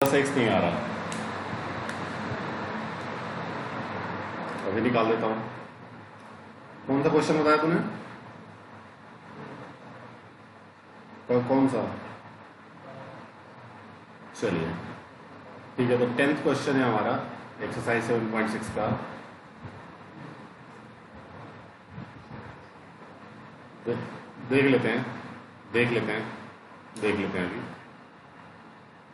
X नहीं आ रहा, अभी निकाल देता हूं। कौन सा क्वेश्चन बताया तूने? कौन सा? चलिए ठीक है, तो 10th क्वेश्चन है हमारा एक्सरसाइज 7.6 का। देख लेते हैं अभी।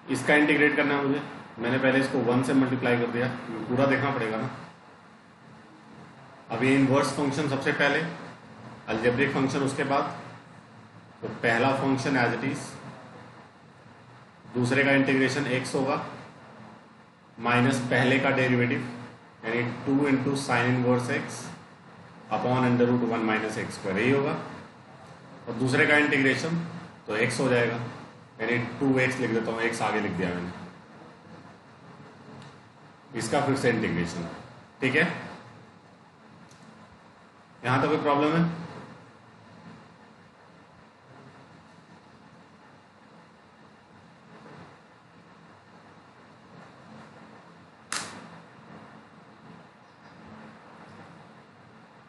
इसका इंटीग्रेट करना है मुझे। मैंने पहले इसको 1 से मल्टीप्लाई कर दिया, पूरा देखना पड़ेगा ना। अभी इनवर्स फंक्शन सबसे पहले, अलजेब्रिक फंक्शन उसके बाद। तो पहला फंक्शन एज इट इज, दूसरे का इंटीग्रेशन x होगा माइनस पहले का डेरिवेटिव यानी 2 into sine inverse x upon under root 1 minus x square, यही होगा। और दूसरे का इंटीग्रेशन तो x हो जाएगा, यानी 2x लिख देता हूँ, x आगे लिख दिया मैंने। इसका फिर से इंटीग्रेशन, ठीक है। यहां तो कोई प्रॉब्लम है?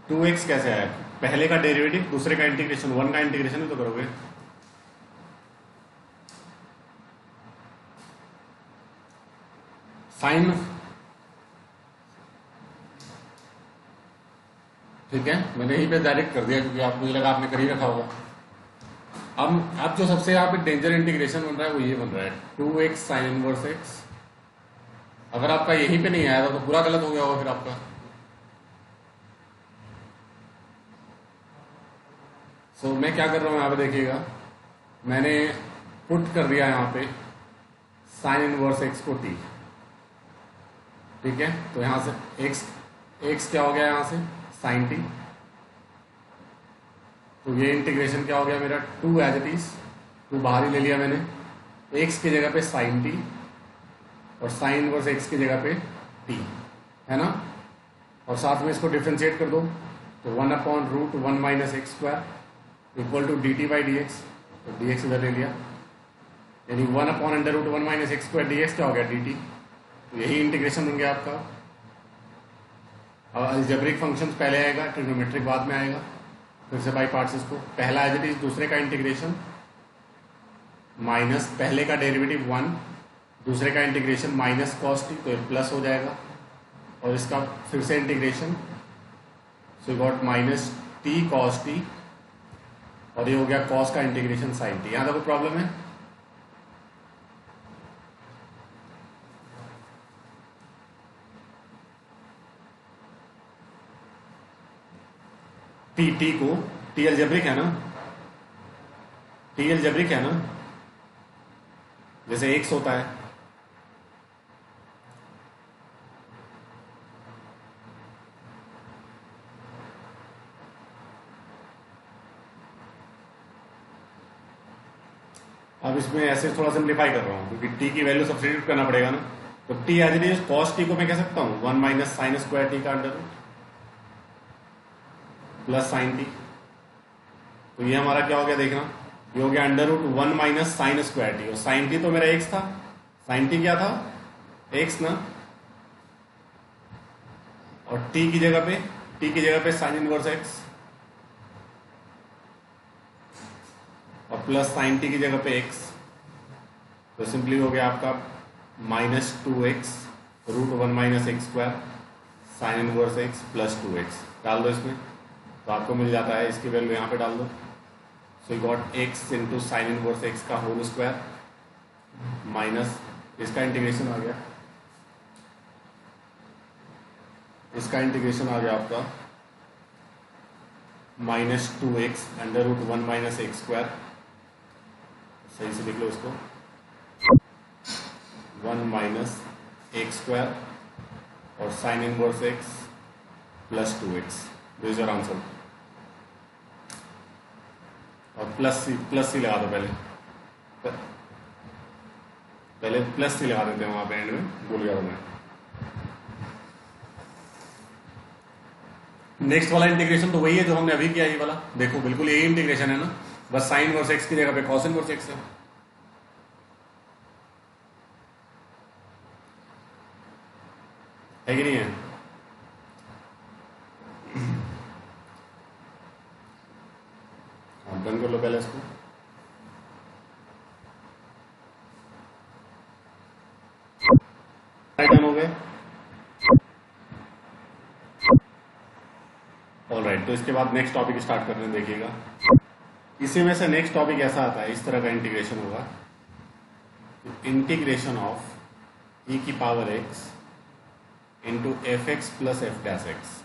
टू एक्स कैसे आया? पहले का डेरिवेटिव दूसरे का इंटीग्रेशन, 1 का इंटीग्रेशन ही तो करोगे। साइन, ठीक है, मैंने यहीं पे डायरेक्ट कर दिया क्योंकि आप, मुझे लगा आपने कर ही रखा होगा। अब जो सबसे यहाँ पे डेंजर इंटीग्रेशन बन रहा है वो ये बन रहा है 2x साइन इनवर्स x। अगर आपका यहीं पे नहीं आया था तो पूरा गलत हो गया होगा फिर आपका। सो मैं क्या कर रहा हूं यहाँ पे देखिएगा, मैंने पुट कर दिया यहाँ पे साइन इनवर्स x को t, ठीक है। तो यहां से x क्या हो गया यहाँ से साइन t, तो ये इंटीग्रेशन क्या हो गया मेरा 2 एज इट इज, 2 बाहर ही ले लिया मैंने, x की जगह पे साइन t और साइन इनवर्स x की जगह पे t, है ना। और साथ में इसको डिफ्रेंशिएट कर दो तो 1 upon root 1 minus x square equal to d t by d x, तो डी एक्स इधर ले लिया, यानी 1 upon under root 1 minus x square d x क्या हो गया डी टी। तो यही इंटीग्रेशन बन गया आपका। अब अलजेब्रिक फंक्शन पहले आएगा, ट्रिग्नोमेट्रिक बाद में आएगा। फिर से बाई पार्ट्स, इसको पहला एज इट इज, दूसरे का इंटीग्रेशन माइनस पहले का डेरिवेटिव 1, दूसरे का इंटीग्रेशन माइनस कॉस टी, तो ये प्लस हो जाएगा। और इसका फिर से integration, so you got minus T cos T, और ये हो गया कॉस का इंटीग्रेशन साइन टी। यहां तक कोई प्रॉब्लम है? टी को, टी अलजेब्रिक है ना, टी अलजेब्रिक है ना, जैसे एक्स होता है। अब इसमें ऐसे थोड़ा सिंप्लीफाई कर रहा हूं क्योंकि टी की वैल्यू सब्स्टिट्यूट करना पड़ेगा ना। तो t as it is cos t को मैं कह सकता हूं 1 माइनस साइन स्क्वायर टी का under root plus sine t. तो ये हमारा क्या हो गया देखना, ये हो गया under root 1 minus sine square t, और साइन टी तो मेरा एक्स था, साइन टी क्या था एक्स ना, और टी की जगह पे साइन इनवर्स एक्स और प्लस साइन टी की जगह पे एक्स, तो सिंपली हो गया आपका minus 2x root 1 minus x square sine inverse x plus 2x। डाल दो इसमें तो आपको मिल जाता है, इसकी वैल्यू यहाँ पे डाल दो। So you got x into sine inverse x का होल स्क्वायर माइनस इसका इंटीग्रेशन आ गया, इसका इंटीग्रेशन आ गया आपका minus 2x under root 1 minus x square, सही से लिख लो इसको, 1 माइनस एक्स स्क्वायर और sine inverse x plus 2x। This is your answer. और प्लस सी लगा दो, पहले प्लस सी लगा देते हैं वहां पे एंड में, भूल गया मैं। नेक्स्ट वाला इंटीग्रेशन तो वही है जो हमने अभी किया, ये वाला देखो बिल्कुल यही इंटीग्रेशन है ना, बस साइन इनवर्स एक्स की जगह पे कॉस इनवर्स एक्स है। है कि नहीं है? बंद कर लो पहले इसको। डन हो गए। ऑलराइट, तो इसके बाद नेक्स्ट टॉपिक स्टार्ट करने देखिएगा। इसी में से नेक्स्ट टॉपिक ऐसा आता है, इस तरह का इंटीग्रेशन होगा, इंटीग्रेशन ऑफ ई की power x into f x plus f dash x.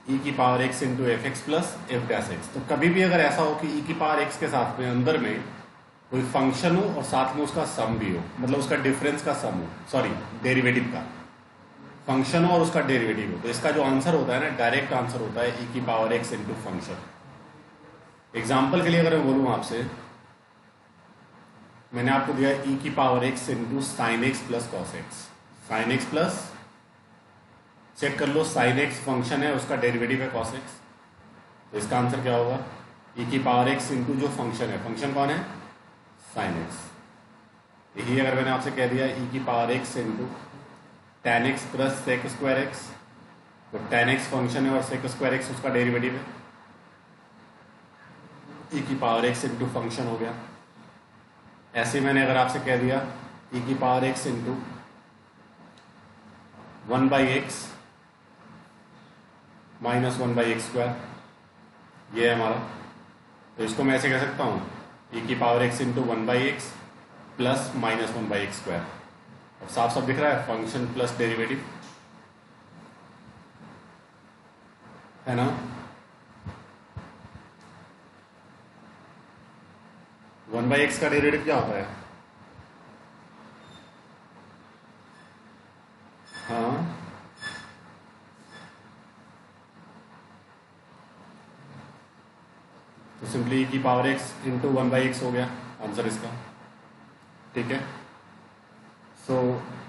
E की power x into f x plus f dash x. तो कभी भी अगर ऐसा हो कि ई की पावर एक्स के साथ में अंदर में कोई फंक्शन हो और साथ में उसका सम भी हो, मतलब उसका डिफरेंस का सम हो, सॉरी डेरिवेटिव का, फंक्शन हो और उसका डेरिवेटिव हो, तो इसका जो आंसर होता है ना, डायरेक्ट आंसर होता है ई की power x into function. Example के लिए अगर मैं बोलूँ आपसे, मैंने आपको दिया ई की power x into sine x plus cos x. Sine x plus, check कर लो, साइन एक्स फंक्शन है, उसका डेरिवेटिव है कॉस एक्स, तो इसका आंसर क्या होगा? ई की पावर एक्स इंटू जो फंक्शन है, फंक्शन कौन है? Sine x. यही अगर मैंने आपसे कह दिया ई की power x into tan x plus sec square x, तो टेन एक्स फंक्शन है और सेक स्क्वायर एक्स उसका डेरिवेटिव है, ई की पावर एक्स इंटू फंक्शन हो गया। ऐसे मैंने अगर आपसे कह दिया ई की power x into 1/x minus 1/x square, ये है हमारा, तो इसको मैं ऐसे कह सकता हूँ ई की power x into 1/x plus minus 1/x square. अब साफ साफ दिख रहा है, फंक्शन प्लस डेरिवेटिव, है ना? 1/x का डेरिवेटिव क्या होता है? हाँ, तो सिंपली की पावर एक्स इंटू 1/x हो गया आंसर इसका, ठीक है। सो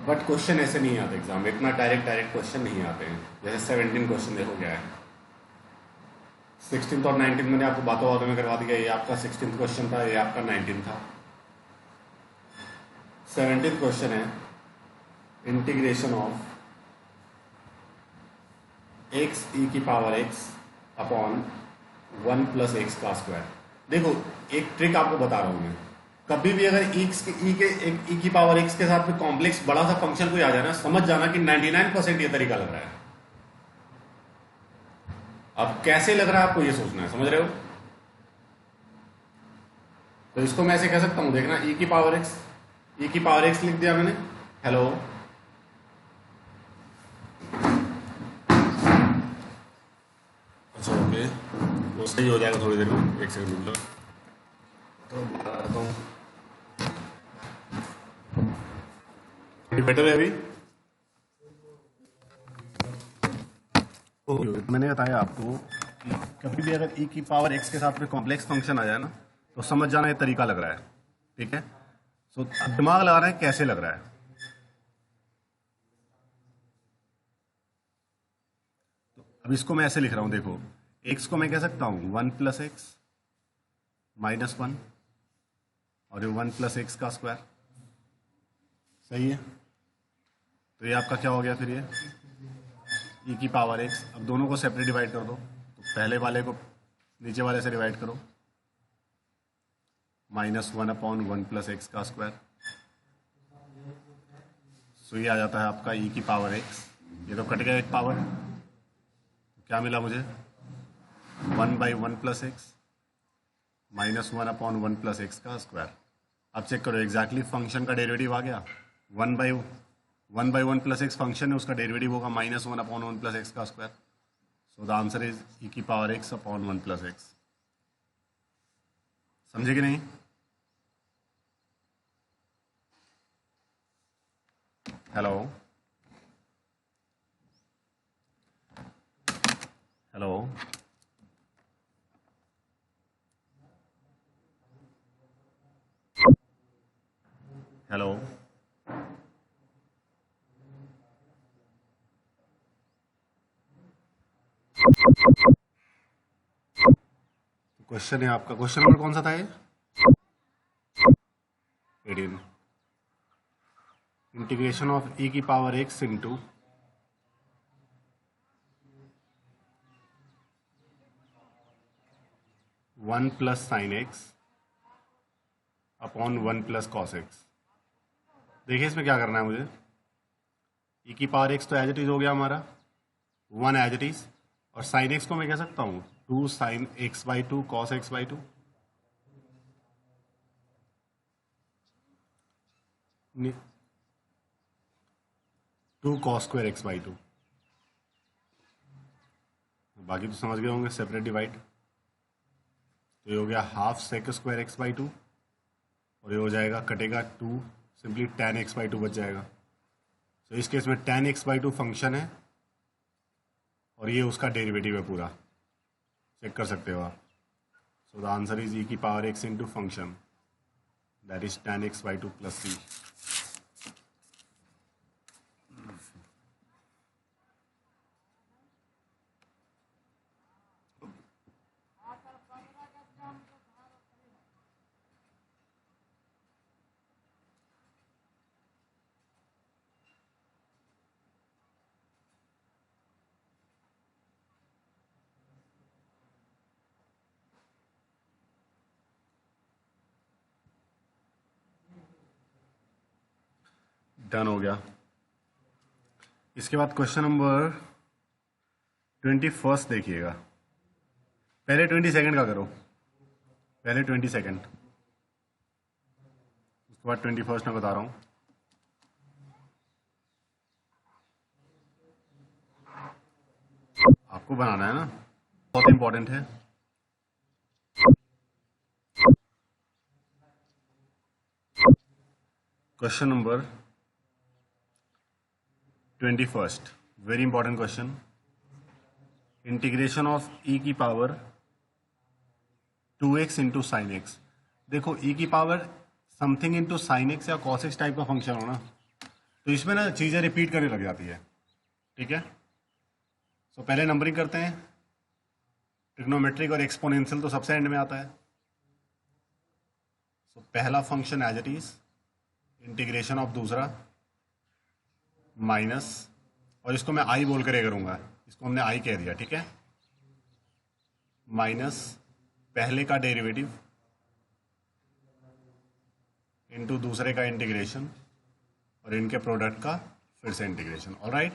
बट क्वेश्चन ऐसे नहीं आते एग्जाम में, इतना डायरेक्ट क्वेश्चन नहीं आते हैं। जैसे 17 क्वेश्चन देखो क्या है, 16th और 19th मैंने आपको बातों बातों में करवा दिया, ये आपका 16th क्वेश्चन था, ये आपका 19th था। 17th क्वेश्चन है इंटीग्रेशन ऑफ एक्स ई की power x upon 1 plus x का स्क्वायर। देखो एक ट्रिक आपको बता रहा हूं मैं, कभी भी अगर ई की पावर एक्स के साथ में कॉम्प्लेक्स बड़ा सा फंक्शन कोई आ जाए ना, समझ जाना कि 99% ये तरीका लग रहा है। अब कैसे लग रहा है आपको ये सोचना है, समझ रहे हो? तो इसको मैं ऐसे कह सकता हूं, देखना, ई की पावर एक्स लिख दिया मैंने, हेलो, अच्छा ओके, वो सही हो जाएगा थोड़ी देर में, एक सेकंड रुक लो, तो बता देता हूँ, बेटर है अभी। मैंने बताया आपको कि कभी भी अगर ई की पावर एक्स के साथ में कॉम्प्लेक्स फंक्शन आ जाए ना, तो समझ जाना ये तरीका लग रहा है, ठीक है। सो दिमाग लगा रहा है कैसे लग रहा है। तो अब इसको मैं ऐसे लिख रहा हूं, देखो, एक्स को मैं कह सकता हूं 1 प्लस एक्स माइनस 1, और ये 1 प्लस एक्स का स्क्वायर, सही है। तो ये आपका क्या हो गया फिर, ये ई की पावर एक्स। अब दोनों को सेपरेट डिवाइड कर दो, तो पहले वाले को नीचे वाले से डिवाइड करो, -1 अपॉन 1 प्लस एक्स का स्क्वायर। सो ये आ जाता है आपका ई की पावर एक्स, ये तो कट गया एक पावर, तो क्या मिला मुझे, 1/1 plus x -1 upon 1 plus x का स्क्वायर। अब चेक करो एग्जैक्टली फंक्शन का डेरिवेटिव आ गया, 1/1 प्लस एक्स फंक्शन है, उसका डेरिवेटिव होगा -1 अपॉन 1 प्लस एक्स का square. So the answer is e की power x upon 1 plus x. समझे कि नहीं? हेलो हेलो, हेलो, क्वेश्चन है आपका, क्वेश्चन नंबर कौन सा था ये? 18। इंटीग्रेशन ऑफ e की power x into 1 plus sine x upon 1 plus cos x. देखिए इसमें क्या करना है मुझे, e की पावर x तो एज इट इज हो गया हमारा 1 एज इट इज, और साइन एक्स को मैं कह सकता हूँ 2 sine x by 2 cos x by 2। 2 cos square x by 2। बाकी तो समझ गए होंगे, सेपरेट डिवाइड। तो ये हो गया half sec square x by 2, और ये हो जाएगा कटेगा 2, सिंपली tan एक्स बाई 2 बच जाएगा। तो इस केस में tan एक्स बाई 2 फंक्शन है और ये उसका डेरिवेटिव है पूरा, चेक कर सकते हो आप। सो द आंसर इज e की power x into function that is tan x by 2 plus c। Done हो गया। इसके बाद क्वेश्चन नंबर 21 देखिएगा। पहले 22 का करो, पहले 22, उसके बाद 21 मैं बता रहा हूँ। आपको बनाना है ना, बहुत इंपॉर्टेंट है। Question number 21, very important question. Integration of e की power 2x into sine x. देखो e की power something into sine x या कॉस एक्स टाइप का फंक्शन हो ना, तो इसमें ना चीज़ें रिपीट करने लग जाती है, ठीक है। सो पहले नंबरिंग करते हैं। ट्रिग्नोमेट्रिक और एक्सपोनेंशियल तो सबसे एंड में आता है। सो पहला function as it is, integration of दूसरा माइनस, और इसको मैं आई बोल कर करूंगा, इसको हमने आई कह दिया, ठीक है। माइनस पहले का डेरिवेटिव इनटू दूसरे का इंटीग्रेशन और इनके प्रोडक्ट का फिर से इंटीग्रेशन। ऑलराइट,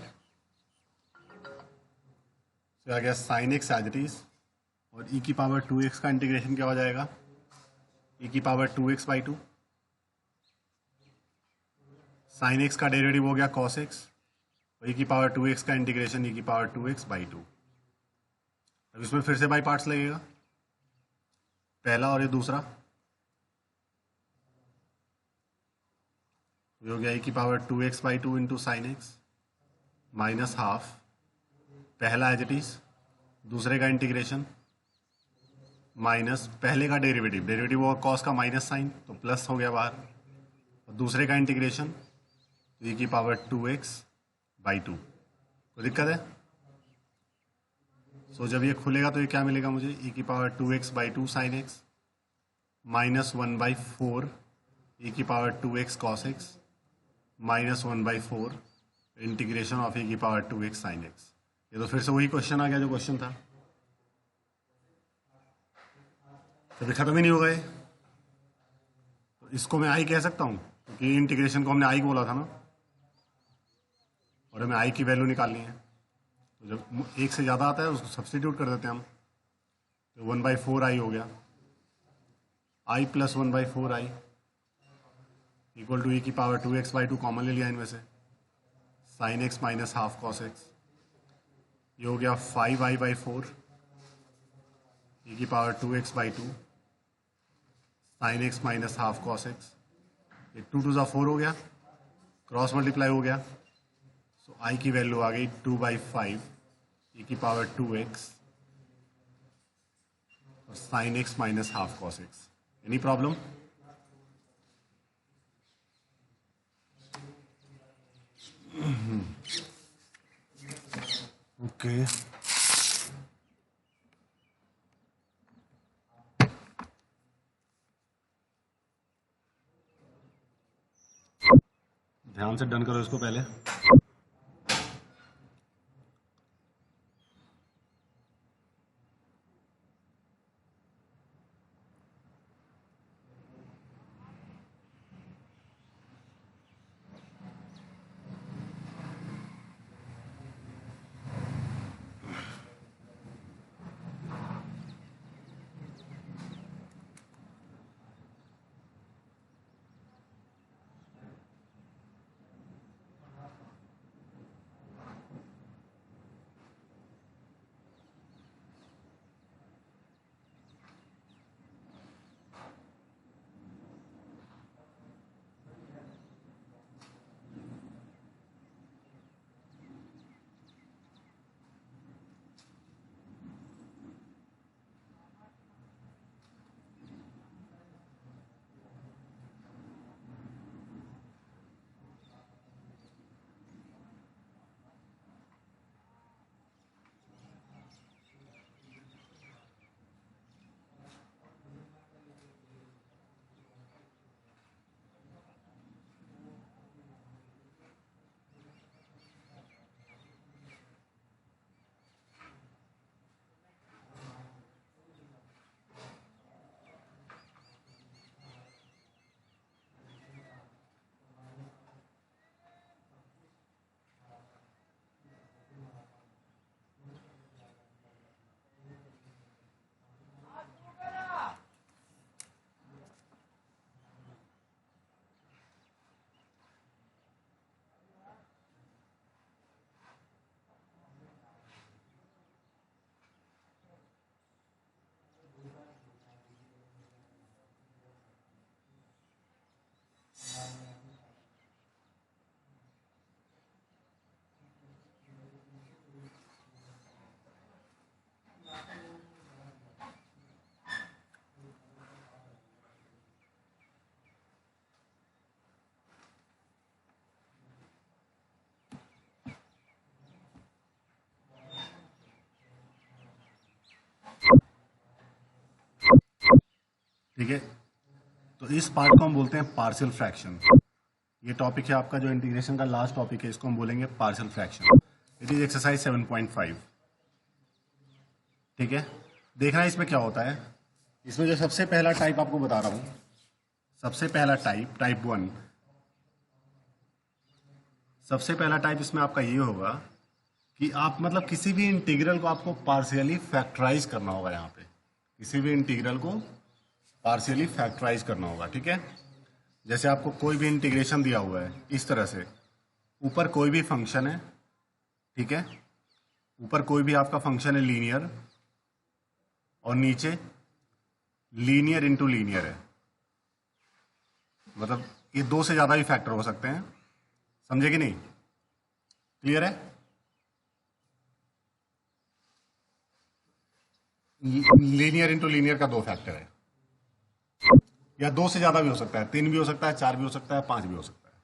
तो आ गया sine x as it is, और e की पावर 2x का इंटीग्रेशन क्या हो जाएगा, e की power 2x by 2। Sine x का डेरिवेटिव हो गया कॉस एक्स, और e की पावर 2x का इंटीग्रेशन e की पावर 2x बाई 2। अब इसमें फिर से बाई पार्ट्स लगेगा, पहला और ये दूसरा। ये हो गया e की power 2x by 2 into sine x minus half, पहला एज इट इज, दूसरे का इंटीग्रेशन माइनस पहले का डेरिवेटिव, डेरिवेटिव होगा कॉस का माइनस साइन तो प्लस हो गया बाहर, और दूसरे का इंटीग्रेशन e की पावर 2x बाई 2। कोई दिक्कत है? सो जब ये खुलेगा तो ये क्या मिलेगा मुझे, e की power 2x by 2 sine x minus 1 by 4 e की power 2x cos x minus 1 by 4 integration of e की पावर 2x साइन एक्स। ये तो फिर से वही क्वेश्चन आ गया जो क्वेश्चन था, कभी खत्म ही नहीं होगा ये। तो इसको मैं आई कह सकता हूँ क्योंकि इंटीग्रेशन को हमने आई बोला था ना, और हमें आई की वैल्यू निकालनी है। तो जब एक से ज़्यादा आता है उसको सब्सटीट्यूट कर देते हैं हम, तो 1 बाई 4 आई हो गया, i plus 1 by 4 i equal to e की पावर 2x बाई 2 कॉमन ले लिया इनमें से, sine x minus half cos x. ये हो गया 5 आई बाई 4 e की power 2x by 2 sine x minus half cos x. ये 2 टू 4 हो गया, क्रॉस मल्टीप्लाई हो गया, सो आई की वैल्यू आ गई 2 बाई 5 e की पावर 2x और sign x minus half cos x. Any problem? Okay, ध्यान से डन करो इसको पहले। ठीक है, तो इस पार्ट को हम बोलते हैं पार्शियल फ्रैक्शन। ये टॉपिक है आपका जो इंटीग्रेशन का लास्ट टॉपिक है, इसको हम बोलेंगे partial fraction. It is exercise 7.5। ठीक है, देखना इसमें क्या होता है। इसमें जो सबसे पहला टाइप आपको बता रहा हूं, सबसे पहला टाइप 1, सबसे पहला टाइप इसमें आपका ये होगा कि आप मतलब किसी भी इंटीग्रल को आपको पार्शियली फैक्टराइज करना होगा। यहाँ पे किसी भी इंटीग्रल को पार्शियली फैक्टराइज करना होगा। ठीक है, जैसे आपको कोई भी इंटीग्रेशन दिया हुआ है इस तरह से, ऊपर कोई भी फंक्शन है, ठीक है, ऊपर कोई भी आपका फंक्शन है लीनियर, और नीचे लीनियर इंटू लीनियर है। मतलब ये दो से ज्यादा भी फैक्टर हो सकते हैं, समझे कि नहीं? क्लियर है? लीनियर इंटू लीनियर का दो फैक्टर है, या दो से ज्यादा भी हो सकता है, 3 भी हो सकता है, 4 भी हो सकता है, 5 भी हो सकता है।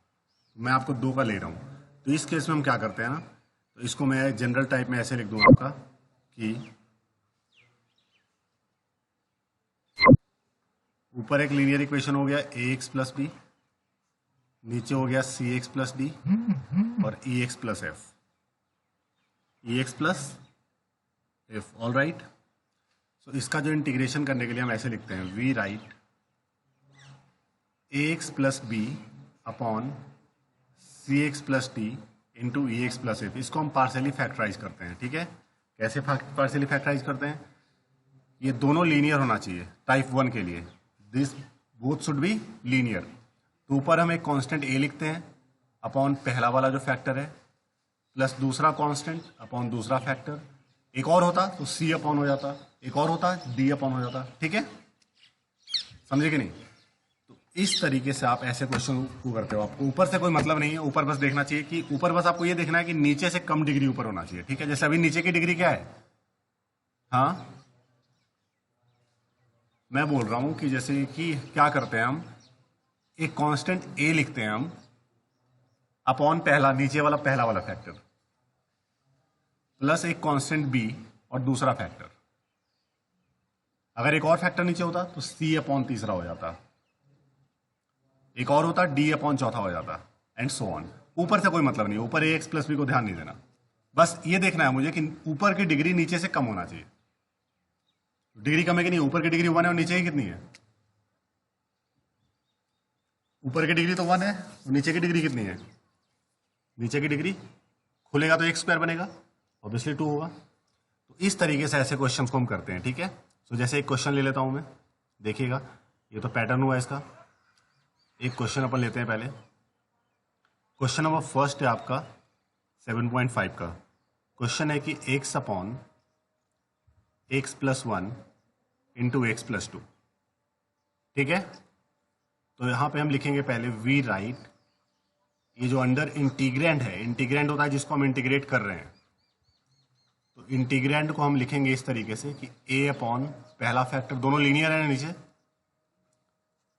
मैं आपको 2 का ले रहा हूं। तो इस केस में हम क्या करते हैं ना, तो इसको मैं जनरल टाइप में ऐसे लिख दूंगा आपका कि ऊपर एक लीनियर इक्वेशन हो गया ax प्लस बी, नीचे हो गया cx प्लस डी और ex plus F, ex plus F. All right, तो इसका जो इंटीग्रेशन करने के लिए हम ऐसे लिखते हैं, we write ax plus B upon cx plus D into ex plus F. इसको हम पार्शियली फैक्टराइज करते हैं। ठीक है, कैसे पार्शियली फैक्टराइज करते हैं? ये दोनों लीनियर होना चाहिए टाइप 1 के लिए, this both should be linear. तो ऊपर हम एक कांस्टेंट a लिखते हैं अपॉन पहला वाला जो फैक्टर है, प्लस दूसरा कांस्टेंट अपॉन दूसरा फैक्टर। एक और होता तो c अपॉन हो जाता, एक और होता d अपॉन हो जाता। ठीक है, समझे कि नहीं? तो इस तरीके से आप ऐसे क्वेश्चन को करते हो। आपको ऊपर से कोई मतलब नहीं है, ऊपर बस देखना चाहिए कि ऊपर बस आपको ये देखना है कि नीचे से कम डिग्री ऊपर होना चाहिए। ठीक है, जैसे अभी नीचे की डिग्री क्या है? हाँ, मैं बोल रहा हूं कि जैसे कि क्या करते हैं हम, एक कांस्टेंट a लिखते हैं हम अपॉन पहला नीचे वाला पहला वाला फैक्टर, प्लस एक कांस्टेंट b और दूसरा फैक्टर। अगर एक और फैक्टर नीचे होता तो c अपॉन तीसरा हो जाता, एक और होता d अपॉन चौथा हो जाता। And so on. ऊपर से कोई मतलब नहीं, ऊपर ए एक्स प्लस बी को ध्यान नहीं देना, बस ये देखना है मुझे कि ऊपर की डिग्री नीचे से कम होना चाहिए। डिग्री कम है कि नहीं? ऊपर की डिग्री 1 है और नीचे की कितनी है? ऊपर की डिग्री तो 1 है और नीचे की डिग्री कितनी है? नीचे की डिग्री खुलेगा तो x² बनेगा, ऑब्वियसली 2 होगा। तो इस तरीके से ऐसे क्वेश्चंस को हम करते हैं, ठीक है। तो जैसे एक क्वेश्चन ले लेता हूं मैं, देखिएगा ये तो पैटर्न हुआ इसका। एक क्वेश्चन अपन लेते हैं पहले। क्वेश्चन नंबर फर्स्ट है आपका 7.5 का। क्वेश्चन है कि x upon x plus 1 into x plus 2, ठीक है। तो यहां पे हम लिखेंगे पहले वी राइट, ये जो अंडर इंटीग्रेंड है, इंटीग्रेंड होता है जिसको हम इंटीग्रेट कर रहे हैं, तो इंटीग्रेंड को हम लिखेंगे इस तरीके से कि a अपॉन पहला फैक्टर, दोनों लीनियर है नीचे,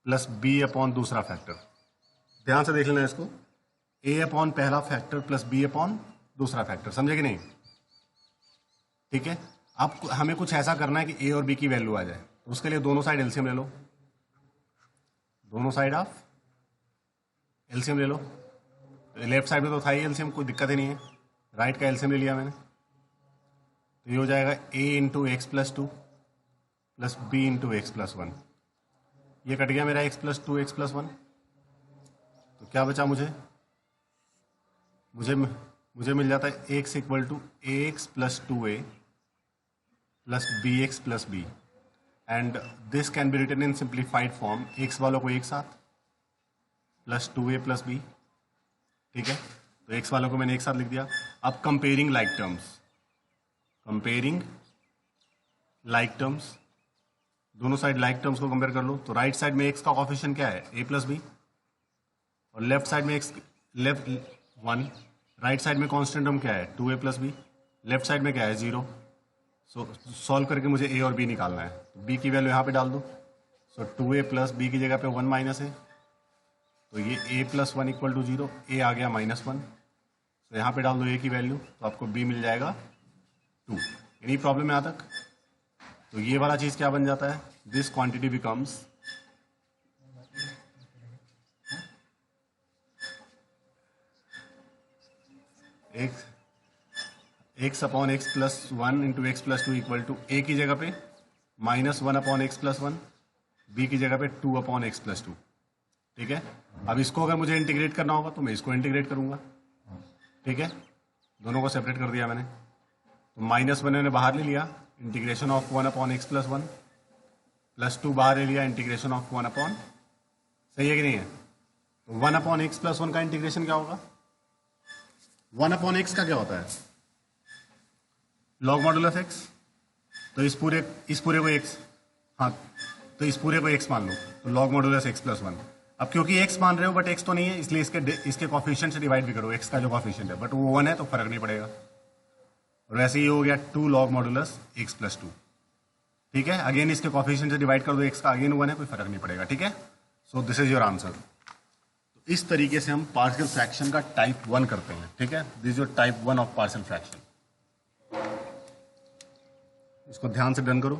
प्लस b अपॉन दूसरा फैक्टर। ध्यान से देख लेना इसको, a अपॉन पहला फैक्टर प्लस b अपॉन दूसरा फैक्टर, समझे कि नहीं? ठीक है। अब हमें कुछ ऐसा करना है कि a और b की वैल्यू आ जाए, तो उसके लिए दोनों साइड एलसीएम ले लो, दोनों साइड आप एलसीएम ले लो। लेफ्ट साइड में तो था ही एलसीएम, कोई दिक्कत ही नहीं है। राइट का एलसीएम ले लिया मैंने, तो ये हो जाएगा a into x plus 2 plus B into x plus 1। ये कट गया मेरा x प्लस 2 एक्स प्लस 1, तो क्या बचा मुझे मिल जाता है x equal to A x plus 2a plus B x plus B, and this can be written in simplified form, x वालों को एक साथ प्लस 2a प्लस बी, ठीक है। तो x वालों को मैंने एक साथ लिख दिया। अब कंपेयरिंग लाइक टर्म्स, दोनों साइड लाइक टर्म्स को कंपेयर कर लो। तो राइट साइड में x का कोफिशिएंट क्या है? a प्लस बी, और लेफ्ट साइड में लेफ्ट 1, राइट साइड में कांस्टेंट टर्म क्या है? 2a plus B, left side में क्या है? 0। सो सॉल्व करके मुझे a और b निकालना है, तो b की वैल्यू यहाँ पे डाल दो। सो 2a प्लस बी की जगह पे 1 माइनस है, तो ये a plus 1 equal to 0, a आ गया -1। तो यहाँ पे डाल दो a की वैल्यू, तो आपको b मिल जाएगा 2। एनी प्रॉब्लम यहाँ तक? तो ये वाला चीज क्या बन जाता है? This quantity becomes x upon x plus 1 into x plus 2 equal to a की जगह पे -1 अपॉन एक्स प्लस 1, b की जगह पे 2 अपॉन एक्स प्लस 2, ठीक है। अब इसको अगर मुझे इंटीग्रेट करना होगा तो मैं इसको इंटीग्रेट करूंगा, ठीक है। दोनों को सेपरेट कर दिया मैंने, तो -1 मैंने बाहर ले लिया, integration of 1 upon x plus 1, plus 2 बाहर ले लिया, इंटीग्रेशन ऑफ 1 अपॉन, सही है कि नहीं है? तो 1 अपॉन एक्स प्लस 1 का इंटीग्रेशन क्या होगा? 1 अपॉन एक्स का क्या होता है? Log modulus x. तो इस पूरे को एक्स, हाँ, तो इस पूरे को एक्स मान लो, तो लॉग मॉडुलस एक्स प्लस 1। अब क्योंकि एक्स मान रहे हो बट एक्स तो नहीं है, इसलिए इसके कॉफिशिएंट से डिवाइड भी करो, एक्स का जो कॉफिशिएंट है, बट वो 1 है तो फर्क नहीं पड़ेगा। और वैसे ही हो गया 2 लॉग मॉडुलस एक्स प्लस 2, ठीक है। अगेन इसके कॉफिशिएंट से डिवाइड कर दो, एक्स का अगेन 1 है, कोई फर्क नहीं पड़ेगा, ठीक है। So this is your answer. तो इस तरीके से हम पार्शियल फ्रैक्शन का टाइप 1 करते हैं, ठीक है। This is your type 1 of partial fraction. इसको ध्यान से डन करो।